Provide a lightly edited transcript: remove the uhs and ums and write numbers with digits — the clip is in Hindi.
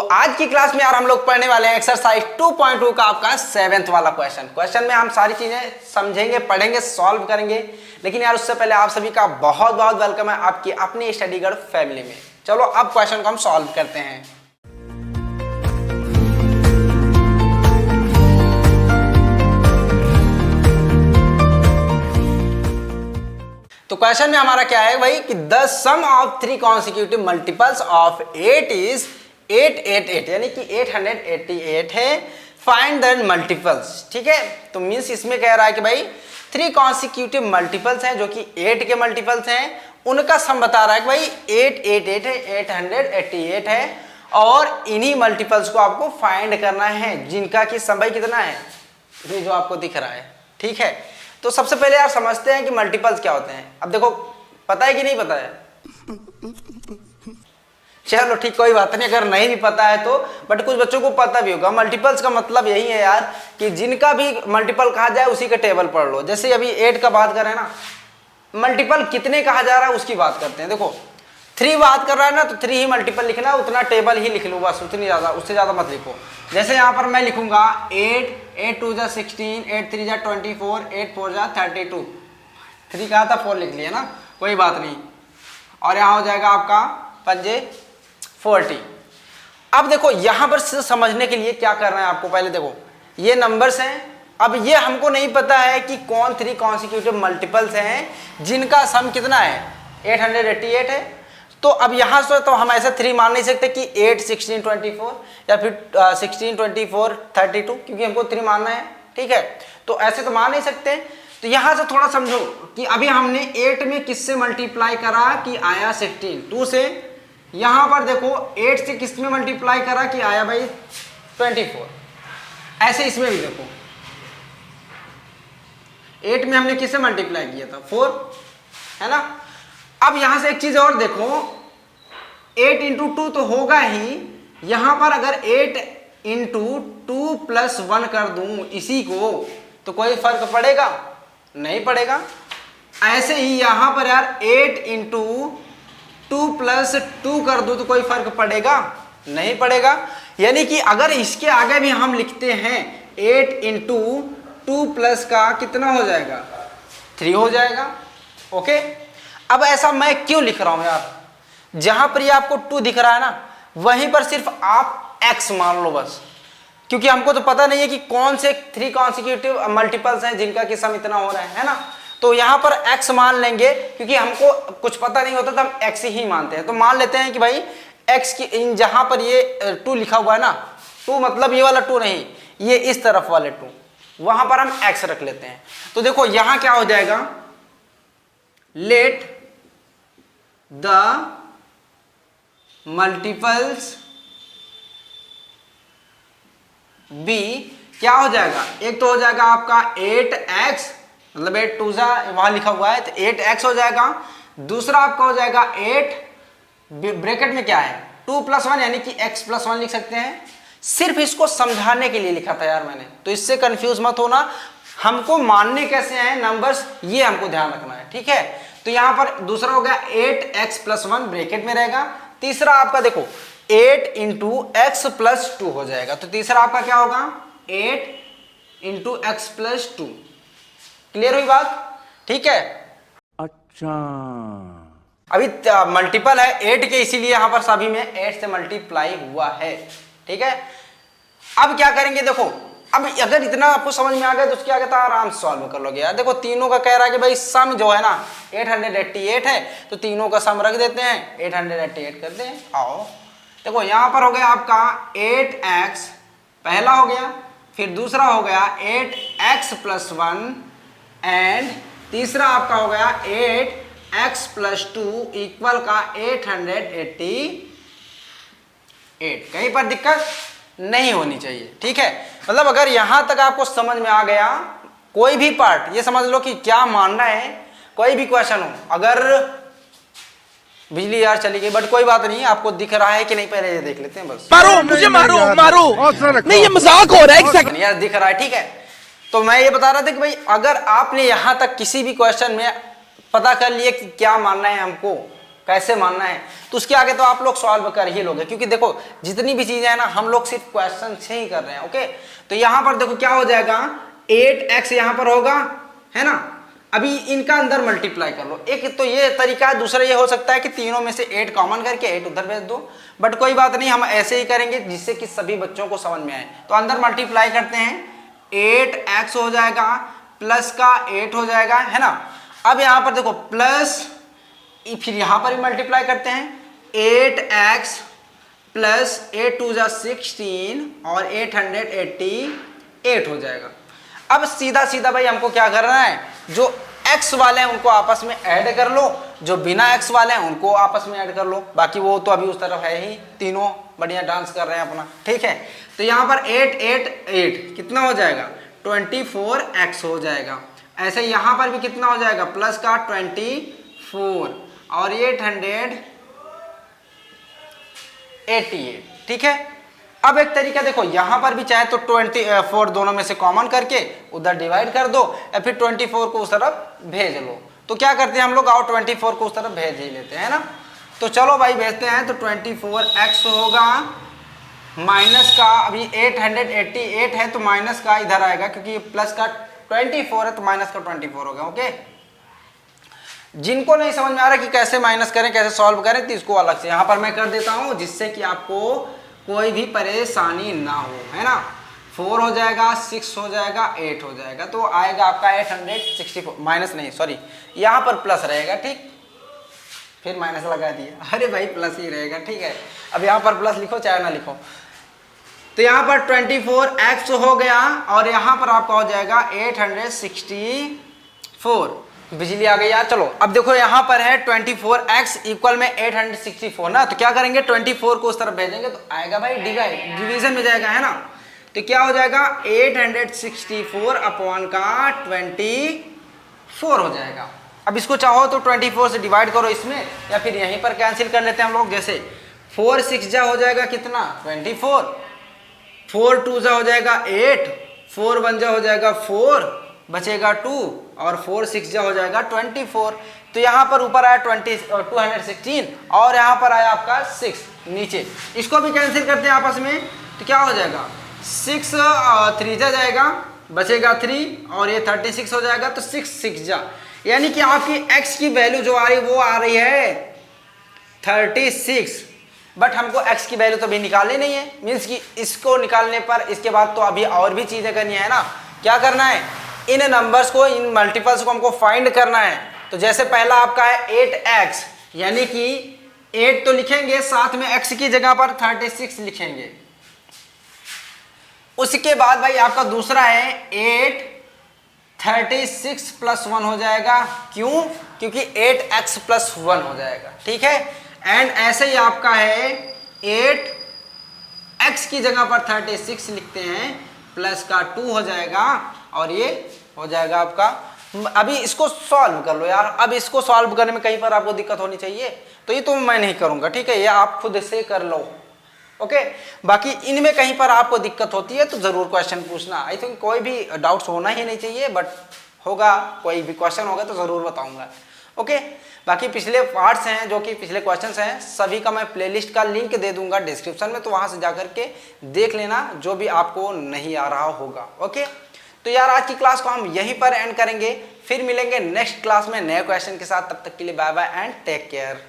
आज की क्लास में यार हम लोग पढ़ने वाले हैं एक्सरसाइज 2.2 का आपका 7th वाला क्वेश्चन में हम सारी चीजें समझेंगे, पढ़ेंगे, सॉल्व करेंगे। लेकिन यार उससे पहले आप सभी का बहुत बहुत वेलकम है आपकी अपनी स्टडी गर्ल फैमिली में। चलो अब क्वेश्चन को हम सॉल्व करते हैं। तो क्वेश्चन में हमारा क्या है भाई कि the sum of 3 consecutive multiples of 8 is 888 यानी कि 888 है। Find the multiples. ठीक है, तो मींस इसमें कह रहा है कि भाई 3 कॉन्सिक्यूटिव मल्टीपल्स हैं जो कि 8 के मल्टीपल्स हैं, उनका सम बता रहा है कि भाई 888 है, 888 है और इन्हीं मल्टीपल्स को आपको फाइंड करना है जिनका कि सम भाई कितना है, ये जो आपको दिख रहा है। ठीक है, तो सबसे पहले यार समझते हैं कि मल्टीपल्स क्या होते हैं। अब देखो पता है कि नहीं पता है, चलो ठीक कोई बात नहीं, अगर नहीं भी पता है तो बट कुछ बच्चों को पता भी होगा। मल्टीपल्स का मतलब यही है यार कि जिनका भी मल्टीपल कहा जाए उसी का टेबल पढ़ लो। जैसे अभी 8 का बात कर रहे हैं ना, मल्टीपल कितने कहा जा रहा है उसकी बात करते हैं। देखो 3 बात कर रहा है ना, तो 3 ही मल्टीपल लिखना, उतना टेबल ही लिख लो बस, उतनी ज्यादा, उससे ज्यादा मत लिखो। जैसे यहाँ पर मैं लिखूंगा 8, 8 2 16, 8 3 24, 8 4 32। 3 कहा था 4 लिख लिया ना, कोई बात नहीं। और यहाँ हो जाएगा आपका 5 40। अब देखो यहाँ पर समझने के लिए क्या करना है आपको, पहले देखो ये नंबर्स हैं। अब ये हमको नहीं पता है कि कौन 3 कॉन्सिक्यूटिव मल्टीपल्स हैं जिनका सम कितना है, 888 है। तो अब यहाँ से तो हम ऐसा 3 मान नहीं सकते कि 8 16 24 या फिर 16 24 32, क्योंकि हमको 3 मानना है। ठीक है, तो ऐसे तो मान नहीं सकते। तो यहाँ से थोड़ा समझो कि अभी हमने 8 में किससे मल्टीप्लाई करा कि आया 16, 2 से। यहाँ पर देखो 8 से किस में मल्टीप्लाई करा कि आया भाई 24। ऐसे इसमें भी देखो 8 में हमने किससे मल्टीप्लाई किया था, 4, है ना। अब यहां से एक चीज और देखो, 8 इंटू 2 तो होगा ही, यहां पर अगर 8 इंटू 2 प्लस 1 कर दूं इसी को, तो कोई फर्क पड़ेगा, नहीं पड़ेगा। ऐसे ही यहां पर यार 8 इंटू 2 प्लस 2 कर दूं तो कोई फर्क पड़ेगा, नहीं पड़ेगा। यानी कि अगर इसके आगे भी हम लिखते हैं 8 इंटू 2 प्लस का कितना हो जाएगा, 3 हो जाएगा। ओके, अब ऐसा मैं क्यों लिख रहा हूं यार, जहां पर ये आपको 2 दिख रहा है ना, वहीं पर सिर्फ आप x मान लो बस, क्योंकि हमको तो पता नहीं है कि कौन से 3 कॉन्सिक्यूटिव मल्टीपल्स हैं जिनका कि सम इतना हो रहा है ना। तो यहां पर x मान लेंगे, क्योंकि हमको कुछ पता नहीं होता तो हम x ही मानते हैं। तो मान लेते हैं कि भाई x की इन जहां पर ये 2 लिखा हुआ है ना, 2 मतलब ये वाला 2 नहीं, ये इस तरफ वाले 2, वहां पर हम x रख लेते हैं। तो देखो यहां क्या हो जाएगा, लेट द मल्टीपल्स बी, क्या हो जाएगा, एक तो हो जाएगा आपका 8x, मतलब 8 2 वहां लिखा हुआ है तो 8x हो जाएगा। दूसरा आपका हो जाएगा 8 ब्रैकेट में क्या है 2 प्लस 1 यानी कि x प्लस 1 लिख सकते हैं। सिर्फ इसको समझाने के लिए लिखा था यार मैंने, तो इससे कंफ्यूज मत होना। हमको मानने कैसे हैं नंबर्स, ये हमको ध्यान रखना है। ठीक है, तो यहां पर दूसरा हो गया 8x प्लस 1 ब्रैकेट में रहेगा। तीसरा आपका देखो 8 इंटू एक्स प्लस 2 हो जाएगा। तो तीसरा आपका क्या होगा 8 इंटू एक्स प्लस 2। क्लियर हुई बात, ठीक है। अच्छा, अभी मल्टीपल है 8 के, इसीलिए यहां पर सभी में 8 से मल्टीप्लाई हुआ है। ठीक है, अब क्या करेंगे, देखो अब अगर इतना आपको समझ में आ गया तो उसके आगे तो आराम से सॉल्व कर लोगे यार। देखो तीनों का कह रहा है कि भाई सम जो है ना 888 है, तो तीनों का सम रख देते हैं, 888 करते हैं। आओ देखो यहां पर हो गया आपका 8x पहला हो गया, फिर दूसरा हो गया 8x प्लस 1 एंड तीसरा आपका हो गया 8x प्लस 2 इक्वल का 888। कहीं पर दिक्कत नहीं होनी चाहिए। ठीक है, मतलब अगर यहां तक आपको समझ में आ गया कोई भी पार्ट, ये समझ लो कि क्या मानना है, कोई भी क्वेश्चन हो। अगर बिजली यार चली गई बट कोई बात नहीं, आपको दिख रहा है कि नहीं पहले ये देख लेते हैं बस। मारो मुझे, मारो नहीं, ये मजाक हो रहा है, एक सेकंड यार दिख रहा है। ठीक है, तो मैं ये बता रहा था कि भाई अगर आपने यहां तक किसी भी क्वेश्चन में पता कर लिया कि क्या मानना है हमको, कैसे मानना है, तो उसके आगे तो आप लोग सॉल्व कर ही लोगे, क्योंकि देखो जितनी भी चीजें है ना हम लोग सिर्फ क्वेश्चन से ही कर रहे हैं। ओके, तो यहाँ पर देखो क्या हो जाएगा, 8x यहाँ पर होगा, है ना। अभी इनका अंदर मल्टीप्लाई कर लो, एक तो ये तरीका है, दूसरा ये हो सकता है कि तीनों में से 8 कॉमन करके 8 उधर भेज दो, बट कोई बात नहीं, हम ऐसे ही करेंगे जिससे कि सभी बच्चों को समझ में आए। तो अंदर मल्टीप्लाई करते हैं, 8x हो जाएगा प्लस का 8 हो जाएगा, है ना। अब यहाँ पर देखो प्लस, फिर यहाँ पर भी मल्टीप्लाई करते हैं, 8x प्लस 8 2 16 और 888 हो जाएगा। अब सीधा सीधा भाई हमको क्या करना है, जो x वाले हैं उनको आपस में ऐड कर लो, जो बिना x वाले हैं उनको आपस में ऐड कर लो, बाकी वो तो अभी उस तरफ है ही, तीनों बढ़िया डांस कर रहे हैं अपना, ठीक है। तो यहाँ पर 8 8 8 कितना हो जाएगा, 24x हो जाएगा। ऐसे यहाँ पर भी कितना हो जाएगा, प्लस का 24 और 888, ठीक है। अब एक तरीका देखो, यहां पर भी चाहे तो 24 दोनों में से कॉमन करके उधर डिवाइड कर दो, या फिर 24 को उस तरफ भेज लो। तो क्या करते हैं हम लोग, आओ 24 को उस तरफ भेज ही लेते हैं ना। तो चलो भाई भेजते हैं, तो 24x होगा माइनस का, अभी 888 है तो माइनस का इधर आएगा, क्योंकि प्लस का 24 है तो माइनस का 24 होगा। ओके, जिनको नहीं समझ में आ रहा कि कैसे माइनस करें, कैसे सॉल्व करें, तो इसको अलग से यहाँ पर मैं कर देता हूँ, जिससे कि आपको कोई भी परेशानी ना हो, है ना। 4 हो जाएगा, 6 हो जाएगा, 8 हो जाएगा, तो आएगा आपका 864, माइनस नहीं सॉरी, यहाँ पर प्लस रहेगा, ठीक, फिर माइनस लगा दिया, अरे भाई प्लस ही रहेगा, ठीक है। अब यहाँ पर प्लस लिखो चाहे ना लिखो, तो यहाँ पर 24x हो गया और यहाँ पर आपका हो जाएगा 864, बिजली आ गई यार। चलो अब देखो यहाँ पर है 24x इक्वल में 864 ना, तो क्या करेंगे, 24 को उस तरफ भेजेंगे तो आएगा भाई डिवीजन में जाएगा, है ना। तो क्या हो जाएगा, 864 अपॉन का 24 हो जाएगा। अब इसको चाहो तो 24 से डिवाइड करो इसमें, या फिर यहीं पर कैंसिल कर लेते हैं हम लोग, जैसे 4 6 जा हो जाएगा कितना, 24, 4 2 जा हो जाएगा 8, 4 1 जा हो जाएगा 4, बचेगा 2 और 4 6 जा हो जाएगा 24। तो यहाँ पर ऊपर आया 216 और यहाँ पर आया आपका 6 नीचे, इसको भी कैंसिल करते हैं आपस में, तो क्या हो जाएगा, 6 3 जा जाएगा, बचेगा 3 और ये 36 हो जाएगा, तो 6 6 जा, यानी कि आपकी x की वैल्यू जो आ रही वो आ रही है 36, बट हमको x की वैल्यू तो अभी निकालनी नहीं है, मीन्स कि इसको निकालने पर इसके बाद तो अभी और भी चीजें करनी है ना। क्या करना है, इन नंबर्स को, इन मल्टीपल्स को हमको फाइंड करना है। तो जैसे पहला आपका है 8x, यानी कि 8 तो लिखेंगे, साथ में x की जगह पर 36 लिखेंगे। उसके बाद भाई आपका दूसरा है 8 36 प्लस 1 हो जाएगा, क्यों, क्योंकि 8x प्लस 1 हो जाएगा, ठीक है। एंड ऐसे ही आपका है 8x की जगह पर 36 लिखते हैं, प्लस का 2 हो जाएगा और ये हो जाएगा आपका। अभी इसको सॉल्व कर लो यार, अब इसको सॉल्व करने में कहीं पर आपको दिक्कत होनी चाहिए, तो ये तो मैं नहीं करूंगा, ठीक है, ये आप खुद से कर लो। ओके, बाकी इनमें कहीं पर आपको दिक्कत होती है तो जरूर क्वेश्चन पूछना। आई थिंक कोई भी डाउट्स होना ही नहीं चाहिए, बट होगा, कोई भी क्वेश्चन होगा तो जरूर बताऊंगा। ओके, बाकी पिछले पार्ट्स हैं, जो कि पिछले क्वेश्चंस हैं, सभी का मैं प्लेलिस्ट का लिंक दे दूंगा डिस्क्रिप्शन में, तो वहां से जाकर के देख लेना जो भी आपको नहीं आ रहा होगा। ओके, तो यार आज की क्लास को हम यहीं पर एंड करेंगे, फिर मिलेंगे नेक्स्ट क्लास में नए क्वेश्चन के साथ। तब तक के लिए bye bye and take care.